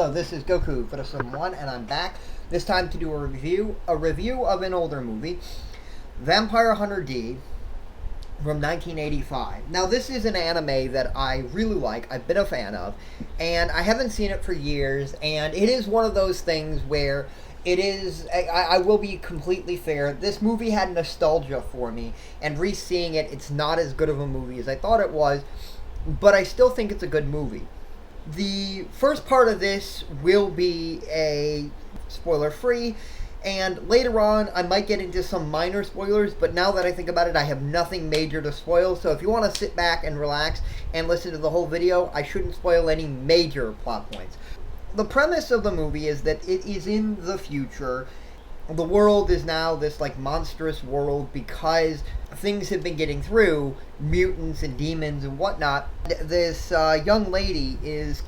Hello, this is Goku for Someone, and I'm back. This time to do a review of an older movie, Vampire Hunter D from 1985. Now, this is an anime that I really like. I've been a fan of, and I haven't seen it for years. And it is one of those things where it is. I will be completely fair. This movie had nostalgia for me, and re-seeing it, it's not as good of a movie as I thought it was, but I still think it's a good movie. The first part of this will be a spoiler free, and later on I might get into some minor spoilers, but now that I think about it, I have nothing major to spoil. So if you want to sit back and relax and listen to the whole video, I shouldn't spoil any major plot points. The premise of the movie is that it is in the future. The world is now this like monstrous world because things have been getting through, mutants and demons and whatnot. This young lady is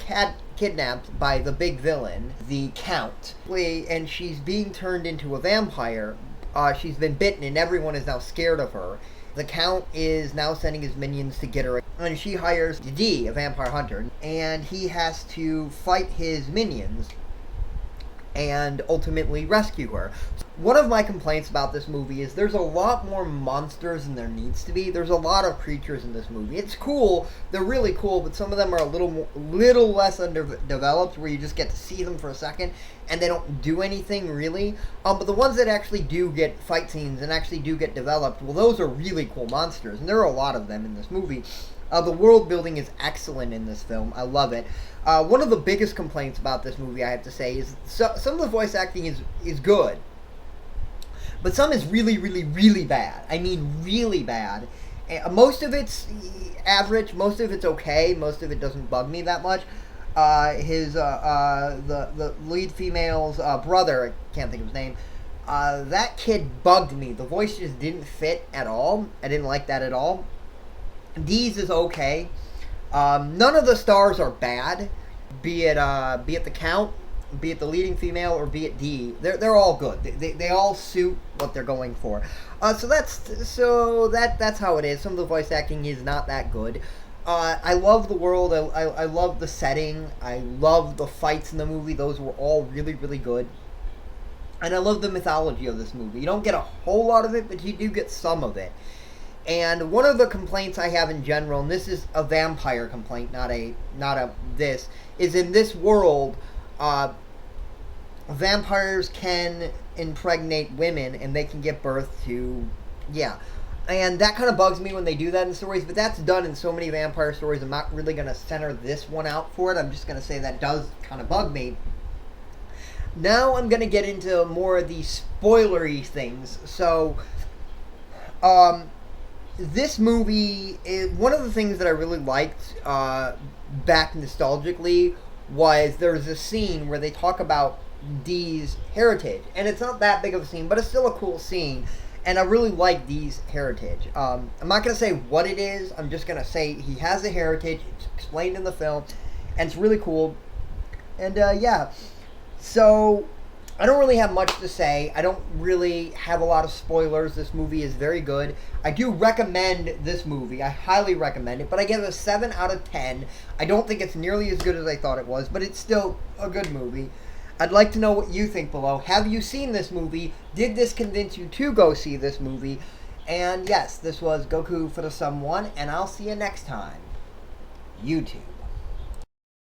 kidnapped by the big villain, the Count, and she's being turned into a vampire. She's been bitten and everyone is now scared of her. The Count is now sending his minions to get her, and she hires D, a vampire hunter, and he has to fight his minions and ultimately rescue her. One of my complaints about this movie is there's a lot more monsters than there needs to be. There's a lot of creatures in this movie. It's cool, they're really cool, but some of them are a little less underdeveloped, where you just get to see them for a second and they don't do anything really. But the ones that actually do get fight scenes and actually do get developed, well, those are really cool monsters, and there are a lot of them in this movie. The world building is excellent in this film. I love it. One of the biggest complaints about this movie, I have to say, is some of the voice acting is good, but some is really, really, really bad. I mean, really bad. Most of it's average. Most of it's okay. Most of it doesn't bug me that much. The lead female's brother, I can't think of his name. That kid bugged me. The voice just didn't fit at all. I didn't like that at all. D's is okay. None of the stars are bad, be it the Count, be it the leading female, or be it D. They're all good. They all suit what they're going for. So that's how it is. Some of the voice acting is not that good. I love the world. I love the setting. I love the fights in the movie. Those were all really, really good. And I love the mythology of this movie. You don't get a whole lot of it, but you do get some of it. And one of the complaints I have in general, and this is a vampire complaint, not a this, is in this world, vampires can impregnate women and they can give birth to, yeah. And that kind of bugs me when they do that in stories, but that's done in so many vampire stories. I'm not really going to center this one out for it. I'm just going to say that does kind of bug me. Now I'm going to get into more of the spoilery things. So, this movie is one of the things that I really liked back nostalgically was there's a scene where they talk about Dee's heritage, and it's not that big of a scene, but it's still a cool scene, and I really like Dee's heritage. I'm not going to say what it is, I'm just going to say he has a heritage. It's explained in the film, and it's really cool. And yeah, so I don't really have much to say. I don't really have a lot of spoilers. This movie is very good. I do recommend this movie. I highly recommend it, but I give it a 7 out of 10. I don't think it's nearly as good as I thought it was, but it's still a good movie. I'd like to know what you think below. Have you seen this movie? Did this convince you to go see this movie? And yes, this was Goku for the Someone, and I'll see you next time. YouTube.